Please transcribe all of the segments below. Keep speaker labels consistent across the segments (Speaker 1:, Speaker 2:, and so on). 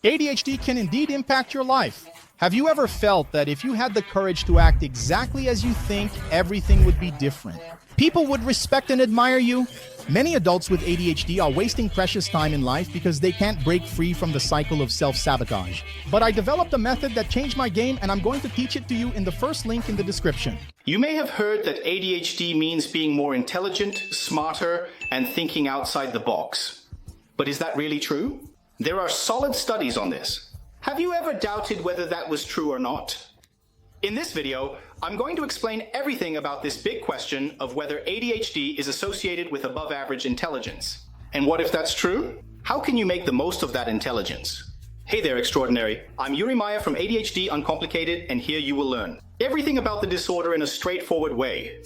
Speaker 1: ADHD can indeed impact your life. Have you ever felt that if you had the courage to act exactly as you think, everything would be different? People would respect and admire you? Many adults with ADHD are wasting precious time in life because they can't break free from the cycle of self-sabotage. But I developed a method that changed my game, and I'm going to teach it to you in the first link in the description.
Speaker 2: You may have heard that ADHD means being more intelligent, smarter, and thinking outside the box. But is that really true? There are solid studies on this. Have you ever doubted whether that was true or not? In this video, I'm going to explain everything about this big question of whether ADHD is associated with above average intelligence. And what if that's true? How can you make the most of that intelligence? Hey there, extraordinary. I'm Yuri Maya from ADHD Uncomplicated, and here you will learn everything about the disorder in a straightforward way.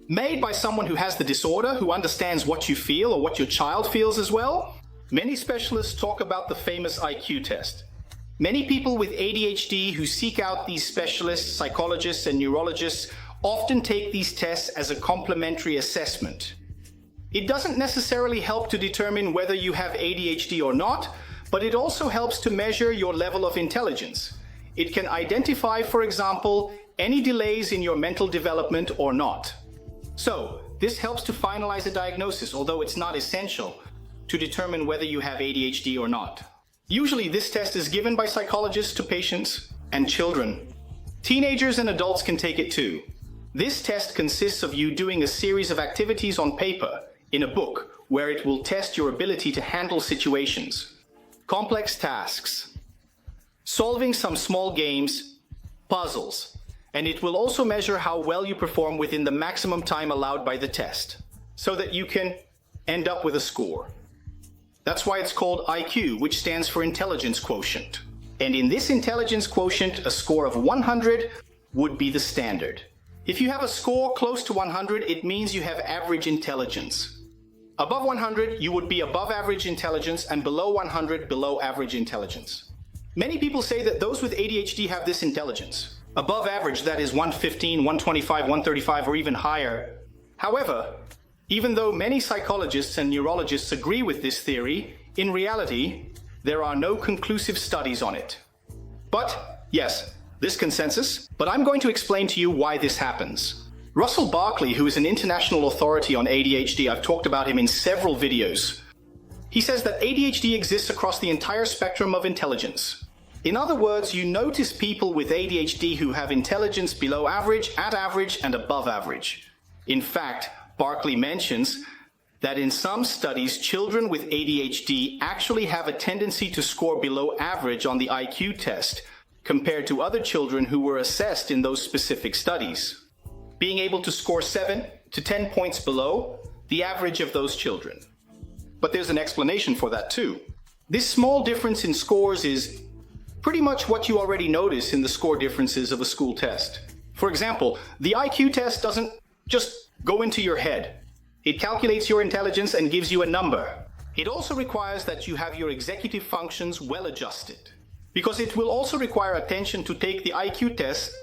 Speaker 2: Made by someone who has the disorder, who understands what you feel or what your child feels as well. Many specialists talk about the famous IQ test. Many people with ADHD who seek out these specialists, psychologists, and neurologists often take these tests as a complementary assessment. It doesn't necessarily help to determine whether you have ADHD or not, but it also helps to measure your level of intelligence. It can identify, for example, any delays in your mental development or not. So, this helps to finalize a diagnosis, although it's not essential to determine whether you have ADHD or not. Usually this test is given by psychologists to patients and children. Teenagers and adults can take it too. This test consists of you doing a series of activities on paper, in a book, where it will test your ability to handle situations, complex tasks, solving some small games, puzzles, and it will also measure how well you perform within the maximum time allowed by the test, so that you can end up with a score. That's why it's called IQ, which stands for Intelligence Quotient. And in this intelligence quotient, a score of 100 would be the standard. If you have a score close to 100, it means you have average intelligence. Above 100, you would be above average intelligence, and below 100, below average intelligence. Many people say that those with ADHD have this intelligence. Above average, that is 115, 125, 135, or even higher. However, even though many psychologists and neurologists agree with this theory, in reality, there are no conclusive studies on it. But, yes, this consensus, but I'm going to explain to you why this happens. Russell Barkley, who is an international authority on ADHD, I've talked about him in several videos. He says that ADHD exists across the entire spectrum of intelligence. In other words, you notice people with ADHD who have intelligence below average, at average, and above average. In fact, Barkley mentions that in some studies, children with ADHD actually have a tendency to score below average on the IQ test compared to other children who were assessed in those specific studies, being able to score 7 to 10 points below the average of those children. But there's an explanation for that too. This small difference in scores is pretty much what you already notice in the score differences of a school test. For example, the IQ test doesn't just go into your head. It calculates your intelligence and gives you a number. It also requires that you have your executive functions well adjusted, because it will also require attention to take the IQ test.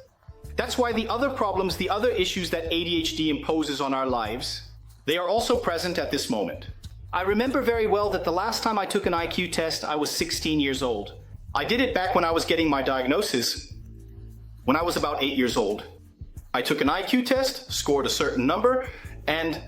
Speaker 2: That's why the other problems, the other issues that ADHD imposes on our lives, they are also present at this moment. I remember very well that the last time I took an IQ test, I was 16 years old. I did it back when I was getting my diagnosis, when I was about 8 years old. I took an IQ test, scored a certain number, and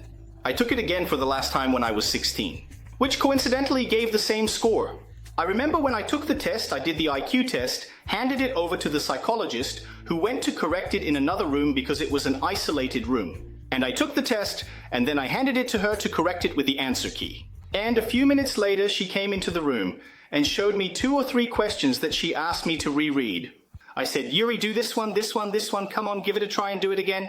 Speaker 2: I took it again for the last time when I was 16, which coincidentally gave the same score. I remember when I took the test, I did the IQ test, handed it over to the psychologist, who went to correct it in another room because it was an isolated room. And I took the test, and then I handed it to her to correct it with the answer key. And a few minutes later, she came into the room and showed me 2 or 3 questions that she asked me to reread. I said, Yuri, do this one, this one, this one, come on, give it a try and do it again.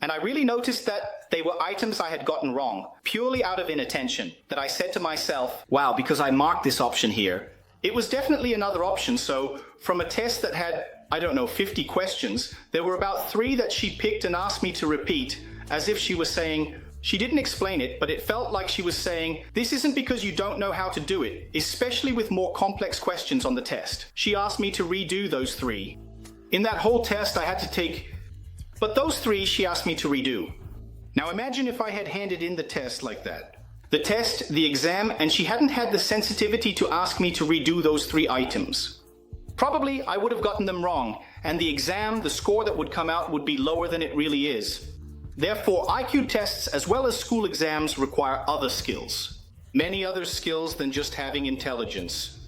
Speaker 2: And I really noticed that they were items I had gotten wrong, purely out of inattention, that I said to myself, wow, because I marked this option here. It was definitely another option, so from a test that had, 50 questions, there were about 3 that she picked and asked me to repeat, as if she was saying, she didn't explain it, but it felt like she was saying, this isn't because you don't know how to do it, especially with more complex questions on the test. She asked me to redo those 3. In that whole test, I had to take, but those 3 she asked me to redo. Now imagine if I had handed in the test like that. the test, the exam, and she hadn't had the sensitivity to ask me to redo those 3 items. Probably I would have gotten them wrong, and the exam, the score that would come out would be lower than it really is. Therefore, IQ tests as well as school exams require other skills. Many other skills than just having intelligence.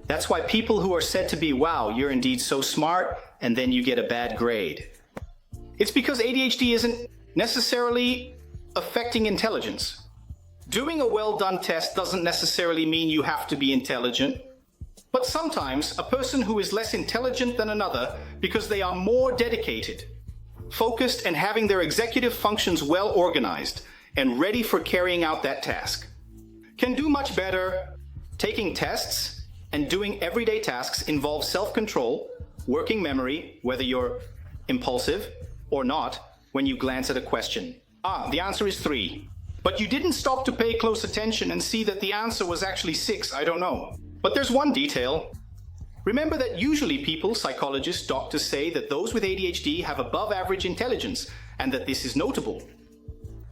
Speaker 2: That's why people who are said to be, wow, you're indeed so smart, and then you get a bad grade. It's because ADHD isn't necessarily affecting intelligence. Doing a well-done test doesn't necessarily mean you have to be intelligent. But sometimes a person who is less intelligent than another because they are more dedicated, focused, and having their executive functions well organized and ready for carrying out that task, can do much better. Taking tests and doing everyday tasks involve self-control, working memory, whether you're impulsive or not when you glance at a question. The answer is 3. But you didn't stop to pay close attention and see that the answer was actually 6, I don't know. But there's one detail. Remember that usually people, psychologists, doctors say that those with ADHD have above average intelligence and that this is notable.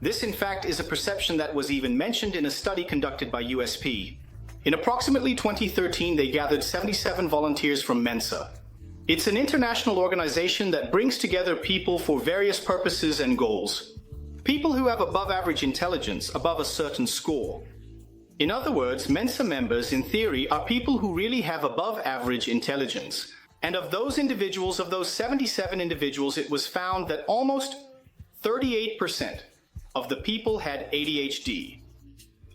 Speaker 2: This in fact is a perception that was even mentioned in a study conducted by USP. In approximately 2013, they gathered 77 volunteers from Mensa. It's an international organization that brings together people for various purposes and goals. People who have above average intelligence, above a certain score. In other words, Mensa members, in theory, are people who really have above average intelligence. And of those individuals, of those 77 individuals, it was found that almost 38% of the people had ADHD.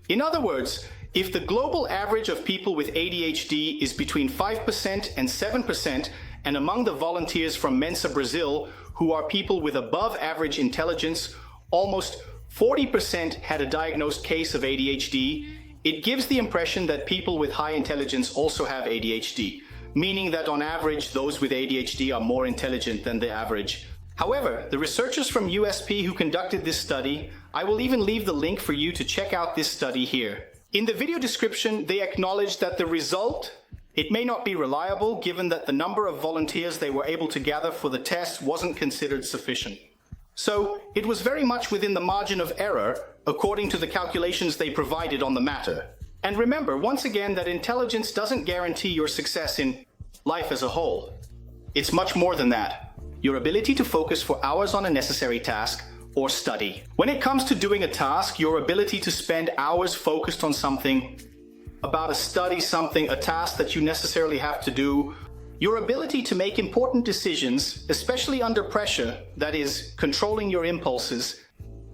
Speaker 2: In other words, if the global average of people with ADHD is between 5% and 7%, and among the volunteers from Mensa Brazil, who are people with above average intelligence, almost 40% had a diagnosed case of ADHD, it gives the impression that people with high intelligence also have ADHD, meaning that on average, those with ADHD are more intelligent than the average. However, the researchers from USP who conducted this study, I will even leave the link for you to check out this study here. In the video description, they acknowledge that the result, it may not be reliable given that the number of volunteers they were able to gather for the test wasn't considered sufficient. So, it was very much within the margin of error, according to the calculations they provided on the matter. And remember, once again, that intelligence doesn't guarantee your success in life as a whole. It's much more than that. Your ability to focus for hours on a necessary task or study. When it comes to doing a task, your ability to spend hours focused on something, about a study, something, a task that you necessarily have to do, your ability to make important decisions, especially under pressure, that is, controlling your impulses,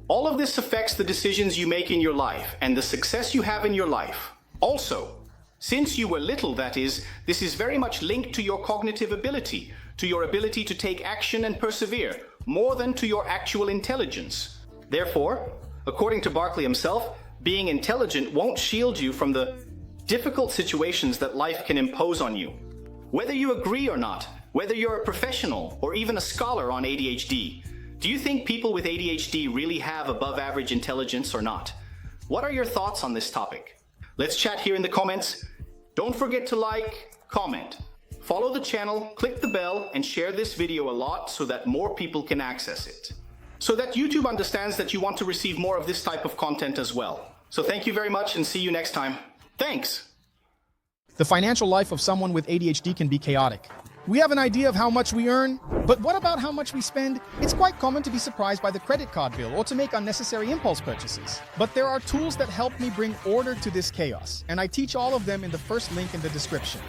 Speaker 2: all of this affects the decisions you make in your life and the success you have in your life. Also, since you were little, that is, this is very much linked to your cognitive ability, to your ability to take action and persevere, more than to your actual intelligence. Therefore, according to Barkley himself, being intelligent won't shield you from the difficult situations that life can impose on you. Whether you agree or not, whether you're a professional or even a scholar on ADHD, do you think people with ADHD really have above average intelligence or not? What are your thoughts on this topic? Let's chat here in the comments. Don't forget to like, comment, follow the channel, click the bell, and share this video a lot so that more people can access it. So that YouTube understands that you want to receive more of this type of content as well. So thank you very much and see you next time. Thanks!
Speaker 1: The financial life of someone with ADHD can be chaotic. We have an idea of how much we earn, but what about how much we spend? It's quite common to be surprised by the credit card bill or to make unnecessary impulse purchases. But there are tools that help me bring order to this chaos, and I teach all of them in the first link in the description.